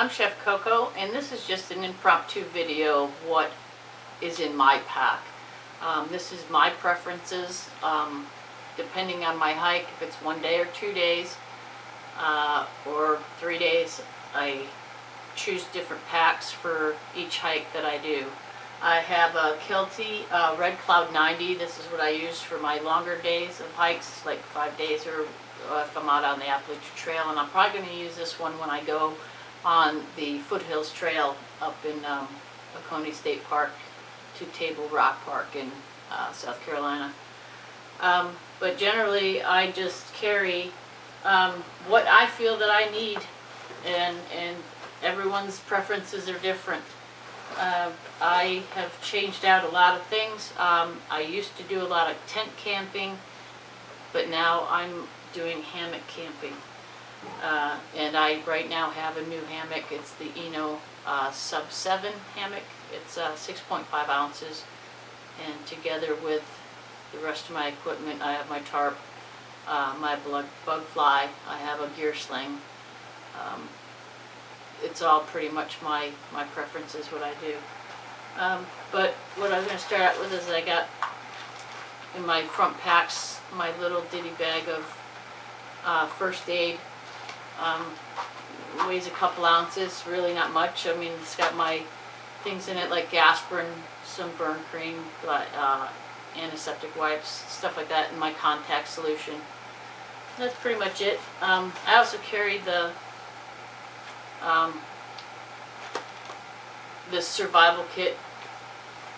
I'm Chef Coco, and this is just an impromptu video of what is in my pack. This is my preferences, depending on my hike. If it's 1 day or 2 days, or 3 days, I choose different packs for each hike that I do. I have a Kelty Red Cloud 90. This is what I use for my longer days of hikes, like 5 days, or if I'm out on the Appalachian Trail. And I'm probably going to use this one when I go on the Foothills Trail up in Oconee State Park to Table Rock Park in South Carolina. But generally I just carry what I feel that I need, and everyone's preferences are different. I have changed out a lot of things. I used to do a lot of tent camping, but now I'm doing hammock camping. And I right now have a new hammock. It's the Eno Sub 7 hammock. It's 6.5 ounces, and together with the rest of my equipment, I have my tarp, my bug fly, I have a gear sling. It's all pretty much my preferences, what I do. But what I'm going to start out with is I got in my front packs my little ditty bag of first aid. Weighs a couple ounces, really not much. I mean, it's got my things in it like aspirin, some burn cream, antiseptic wipes, stuff like that, and my contact solution. That's pretty much it. I also carry this survival kit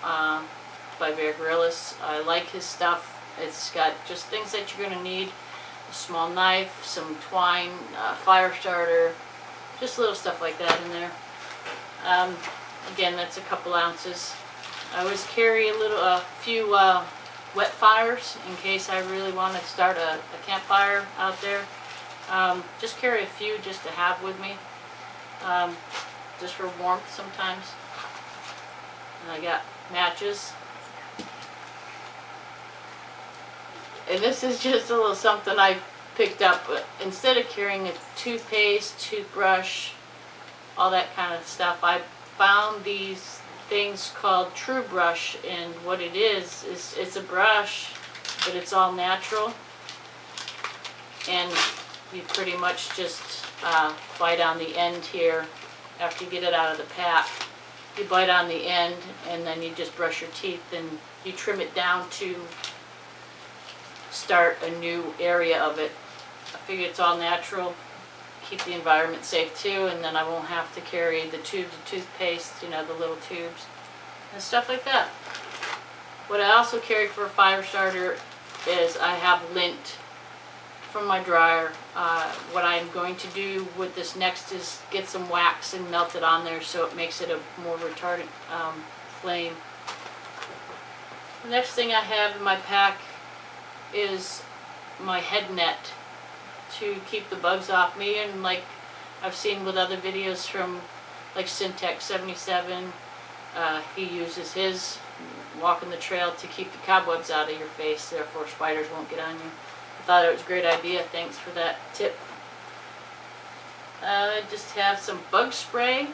by Bear Grylls. I like his stuff. It's got just things that you're going to need: a small knife, some twine, fire starter, just little stuff like that in there. Again, that's a couple ounces. I always carry a few wet fires in case I really want to start a campfire out there. Just carry a few just to have with me, just for warmth sometimes. And I got matches. And this is just a little something I picked up. Instead of carrying a toothpaste, toothbrush, all that kind of stuff, I found these things called True Brush, and what it is it's a brush, but it's all natural, and you pretty much just bite on the end here after you get it out of the pack. You bite on the end, and then you just brush your teeth, and you trim it down to start a new area of it. I figure it's all natural, keep the environment safe too, and then I won't have to carry the tubes of toothpaste, you know, the little tubes and stuff like that. What I also carry for a fire starter is I have lint from my dryer. What I'm going to do with this next is get some wax and melt it on there so it makes it a more retardant flame. The next thing I have in my pack is my head net to keep the bugs off me, and like I've seen with other videos from like Syntex 77, he uses his walking the trail to keep the cobwebs out of your face, therefore spiders won't get on you. I thought it was a great idea. Thanks for that tip. I just have some bug spray,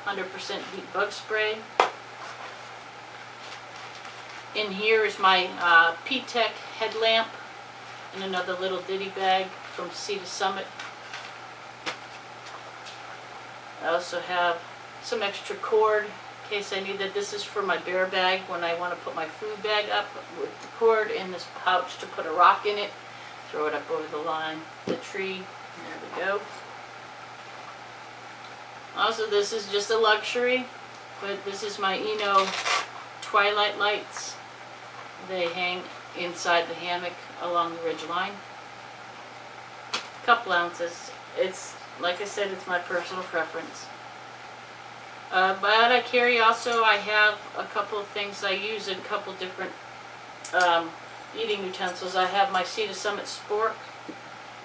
100% heat bug spray. In here is my P-Tech headlamp and another little ditty bag from Sea to Summit. I also have some extra cord in case I need that. This is for my bear bag when I want to put my food bag up with the cord, and this pouch to put a rock in it, throw it up over the line, the tree. There we go. Also, this is just a luxury, but this is my Eno Twilight lights. They hang inside the hammock along the ridge line. A couple ounces. It's, like I said, it's my personal preference. But I carry also, I have a couple of things I use in a couple different eating utensils. I have my Sea to Summit spork,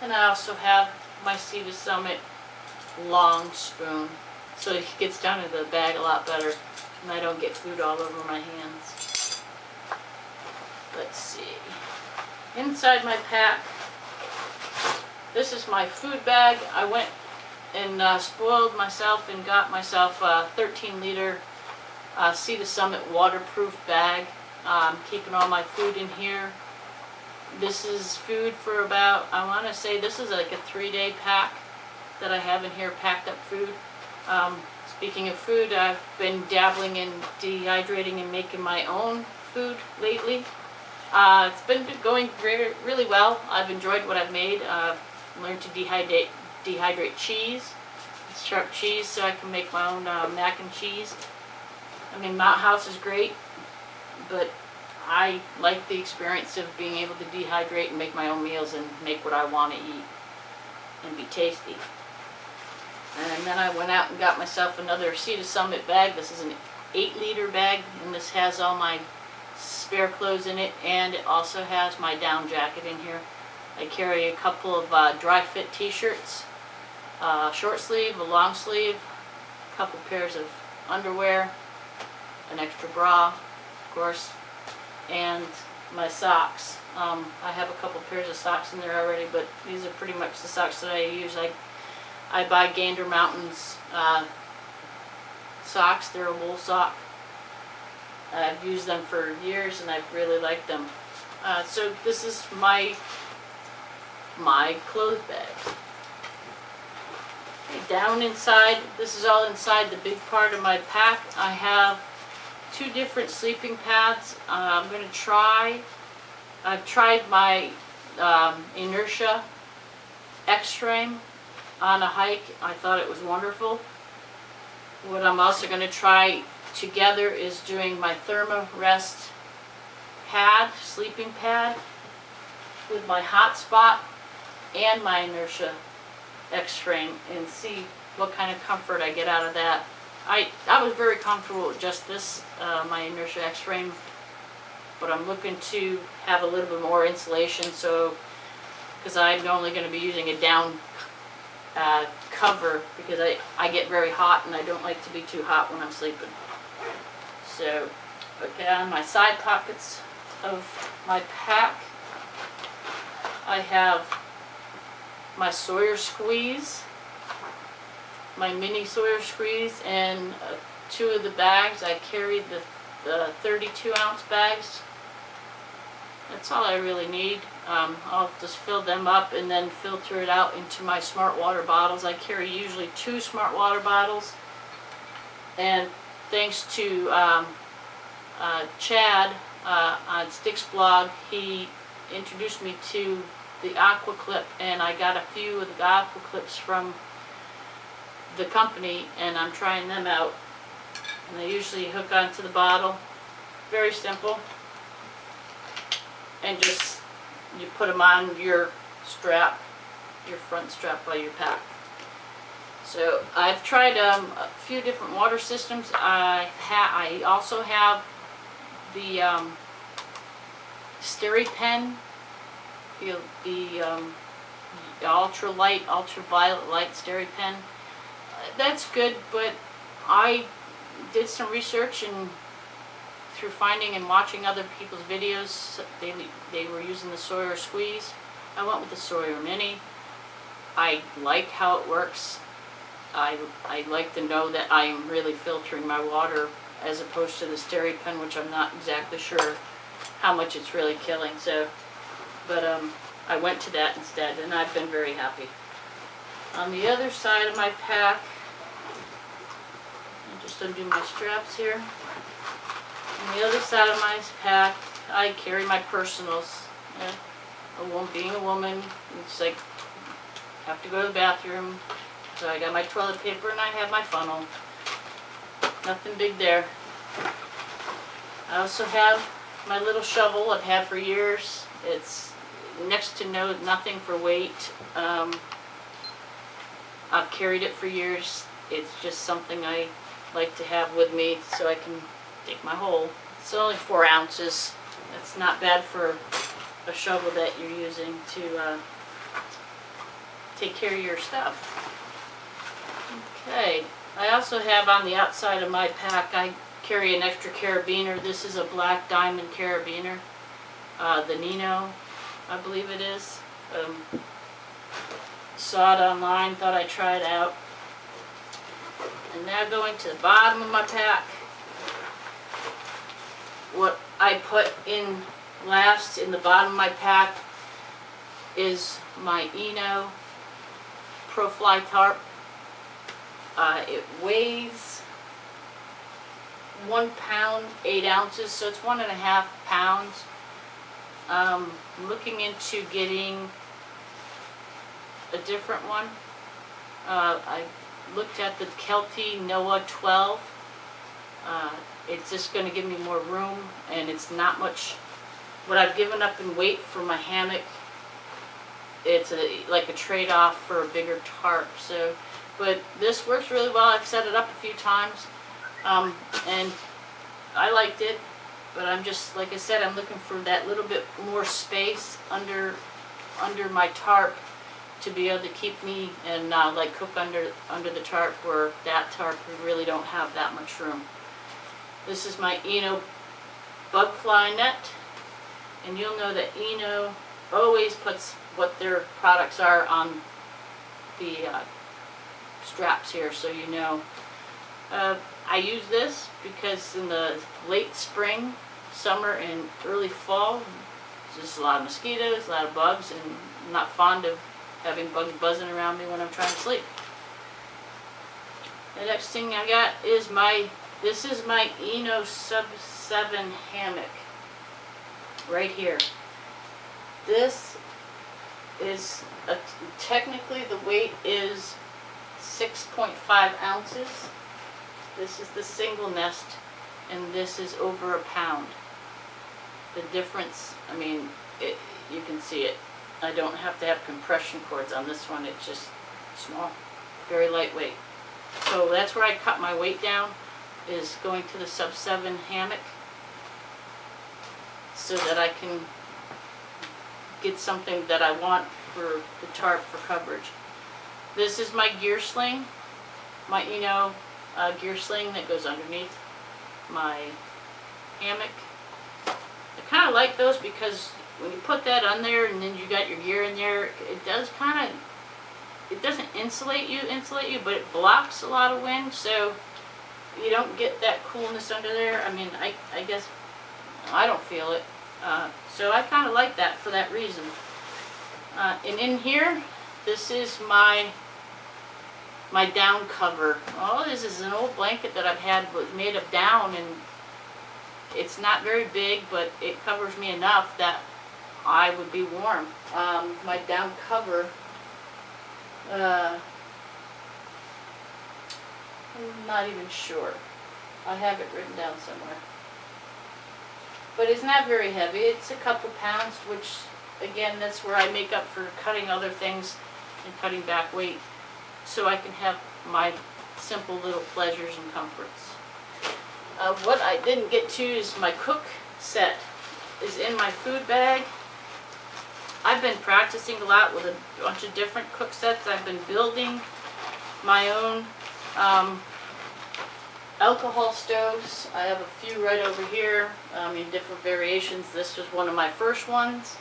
and I also have my Sea to Summit long spoon, so it gets down into the bag a lot better, and I don't get food all over my hands. Let's see. Inside my pack, this is my food bag. I went and spoiled myself and got myself a 13-liter Sea to Summit waterproof bag. Keeping all my food in here. This is food for about, I want to say this is like a 3-day pack that I have in here, packed up food. Speaking of food, I've been dabbling in dehydrating and making my own food lately. It's been going really well. I've enjoyed what I've made. Learned to dehydrate cheese, sharp cheese, so I can make my own mac and cheese. I mean, Mount House is great, but I like the experience of being able to dehydrate and make my own meals and make what I want to eat and be tasty. And then I went out and got myself another Sea to Summit bag. This is an 8-liter bag, and this has all my spare clothes in it, and it also has my down jacket in here. I carry a couple of dry fit t-shirts, short sleeve, a long sleeve, a couple pairs of underwear, an extra bra, of course, and my socks. I have a couple pairs of socks in there already, but these are pretty much the socks that I use. I buy Gander Mountains socks. They're a wool sock. I've used them for years and I've really liked them. So this is my clothes bag. Okay, down inside, this is all inside the big part of my pack. I have 2 different sleeping pads. I've tried my Inertia X-Frame on a hike. I thought it was wonderful. What I'm also going to try together is doing my ThermaRest pad, sleeping pad, with my Hotspot and my Inertia X-Frame, and see what kind of comfort I get out of that. I was very comfortable with just this, my Inertia X-Frame, but I'm looking to have a little bit more insulation, so because I'm only going to be using a down cover, because I get very hot and I don't like to be too hot when I'm sleeping. So, okay, on my side pockets of my pack, I have my Sawyer squeeze, my mini Sawyer squeeze, and 2 of the bags. I carried the 32-ounce bags. That's all I really need. I'll just fill them up and then filter it out into my Smart Water bottles. I carry usually 2 Smart Water bottles, and thanks to Chad on Stick's blog, he introduced me to the Aqua Clip, and I got a few of the Aqua Clips from the company, and I'm trying them out. And they usually hook onto the bottle. Very simple. And just, you put them on your strap, your front strap by your pack. So I've tried a few different water systems. I also have the SteriPen, the ultraviolet light SteriPen. That's good, but I did some research, and through finding and watching other people's videos, they were using the Sawyer squeeze. I went with the Sawyer Mini. I like how it works. I like to know that I'm really filtering my water, as opposed to the SteriPen, which I'm not exactly sure how much it's really killing. So, but I went to that instead, and I've been very happy. On the other side of my pack, I'll just undo my straps here. On the other side of my pack, I carry my personals. Being a woman, it's like, have to go to the bathroom. So I got my toilet paper and I have my funnel. Nothing big there. I also have my little shovel I've had for years. It's next to nothing for weight. I've carried it for years. It's just something I like to have with me so I can dig my hole. It's only 4 ounces. That's not bad for a shovel that you're using to take care of your stuff. Okay, I also have on the outside of my pack, I carry an extra carabiner. This is a black diamond carabiner, the Nino, I believe it is. Saw it online, thought I'd try it out. And now going to the bottom of my pack. What I put in last in the bottom of my pack is my Eno Pro Fly tarp. It weighs 1 pound 8 ounces, so it's 1.5 pounds. I'm looking into getting a different one. I looked at the Kelty Noah 12. It's just going to give me more room, and it's not much what I've given up in weight for my hammock. It's like a trade-off for a bigger tarp. So, but this works really well. I've set it up a few times, and I liked it. But I'm just, like I said, I'm looking for that little bit more space under my tarp to be able to keep me and like cook under the tarp, where that tarp we really don't have that much room. This is my Eno bug fly net, and you'll know that Eno always puts what their products are on the straps here, so you know. I use this because in the late spring, summer, and early fall, there's just a lot of mosquitoes, a lot of bugs, and I'm not fond of having bugs buzzing around me when I'm trying to sleep. The next thing I got is this is my Eno Sub 7 hammock right here. This is technically the weight is 6.5 ounces. This is the single nest, and this is over a pound. The difference, I mean, you can see it. I don't have to have compression cords on this one. It's just small, very lightweight. So that's where I cut my weight down, is going to the Sub 7 hammock, so that I can get something that I want for the tarp for coverage. This is my gear sling, my Eno gear sling that goes underneath my hammock. I kind of like those because when you put that on there and then you got your gear in there, it does kind of, it doesn't insulate you, but it blocks a lot of wind, so you don't get that coolness under there. I mean, I guess I don't feel it. So I kind of like that for that reason. And in here, this is my down cover. All this is an old blanket that I've had, was made of down, and it's not very big, but it covers me enough that I would be warm. My down cover, I'm not even sure. I have it written down somewhere. But it's not very heavy. It's a couple pounds, which, again, that's where I make up for cutting other things and cutting back weight, so I can have my simple little pleasures and comforts. What I didn't get to is my cook set is in my food bag. I've been practicing a lot with a bunch of different cook sets. I've been building my own alcohol stoves. I have a few right over here in different variations. This was one of my first ones.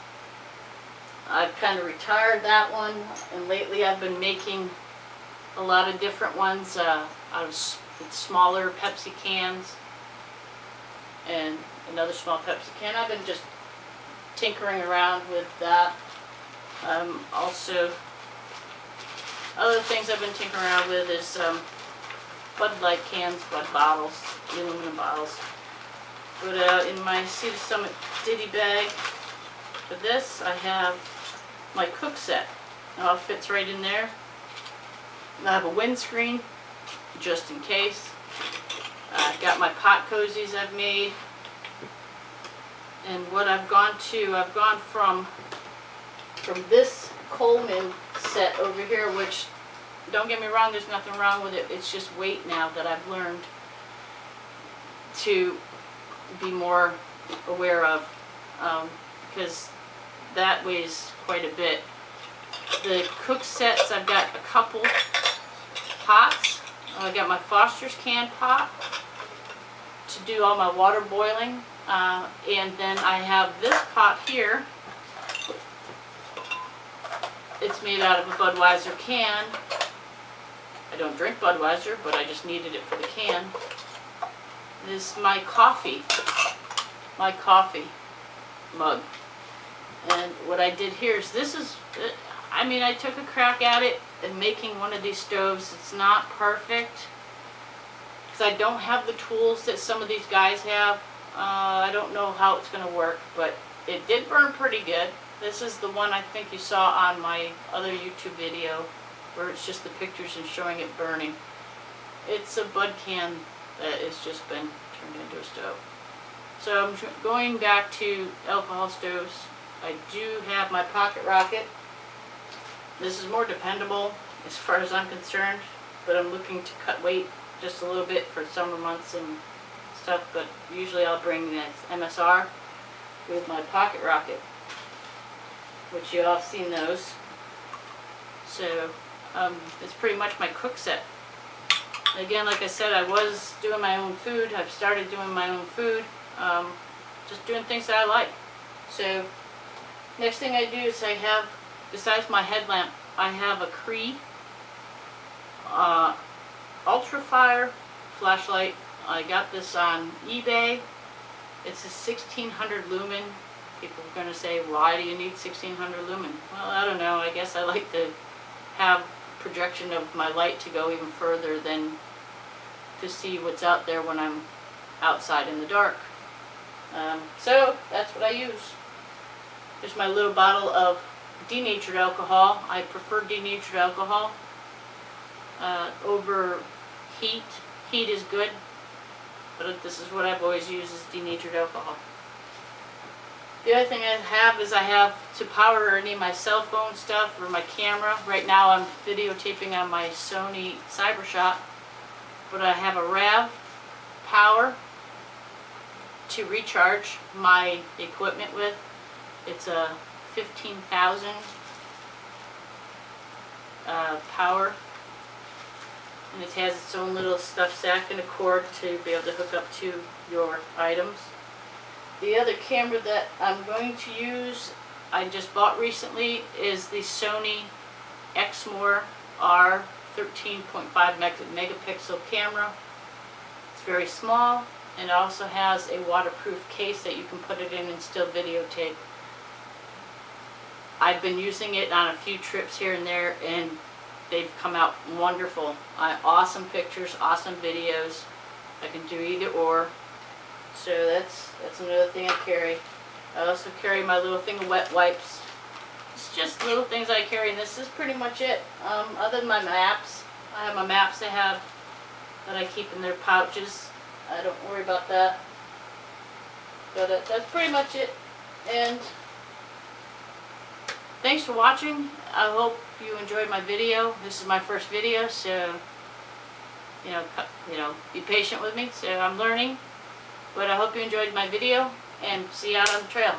I've kind of retired that one, and lately I've been making a lot of different ones out of smaller Pepsi cans and another small Pepsi can. I've been just tinkering around with that. Also, other things I've been tinkering around with is Bud Light cans, Bud bottles, aluminum bottles. But in my Sea to Summit ditty bag for this, I have my cook set. It all fits right in there. I have a windscreen, just in case. I've got my pot cozies I've made. And what I've gone from this Coleman set over here, which, don't get me wrong, there's nothing wrong with it. It's just weight now that I've learned to be more aware of, because that weighs quite a bit. The cook sets, I've got a couple pots. I got my Foster's can pot to do all my water boiling, and then I have this pot here. It's made out of a Budweiser can. I don't drink Budweiser, but I just needed it for the can. This is my coffee mug. And what I did here is I took a crack at it in making one of these stoves. It's not perfect because I don't have the tools that some of these guys have. I don't know how it's going to work, but it did burn pretty good. This is the one I think you saw on my other YouTube video where it's just the pictures and showing it burning. It's a Bud can that has just been turned into a stove. So I'm going back to alcohol stoves. I do have my pocket rocket. This is more dependable as far as I'm concerned, but I'm looking to cut weight just a little bit for summer months and stuff, but usually I'll bring the MSR with my pocket rocket, which you all have seen those. So it's pretty much my cook set. Again, like I said, I was doing my own food. I've started doing my own food, just doing things that I like. So next thing I do is I have, besides my headlamp, I have a Cree Ultrafire flashlight. I got this on eBay. It's a 1600 lumen. People are going to say, why do you need 1600 lumen? Well, I don't know. I guess I like to have projection of my light to go even further than to see what's out there when I'm outside in the dark. So that's what I use. Here's my little bottle of denatured alcohol. I prefer denatured alcohol over heat. Heat is good, but this is what I've always used, is denatured alcohol. The other thing I have is I have to power any of my cell phone stuff or my camera. Right now I'm videotaping on my Sony CyberShot, but I have a RAV power to recharge my equipment with. It's a 15,000 power, and it has its own little stuff sack and a cord to be able to hook up to your items. The other camera that I'm going to use, I just bought recently, is the Sony Exmor R 13.5 megapixel camera. It's very small, and it also has a waterproof case that you can put it in and still videotape. I've been using it on a few trips here and there, and they've come out wonderful. Awesome pictures, awesome videos. I can do either or. So that's another thing I carry. I also carry my little thing of wet wipes. It's just little things I carry, and this is pretty much it. Other than my maps, I have my maps that I keep in their pouches. I don't worry about that. But that's pretty much it. And thanks for watching. I hope you enjoyed my video. This is my first video, so be patient with me. So I'm learning. But I hope you enjoyed my video, and see you out on the trail.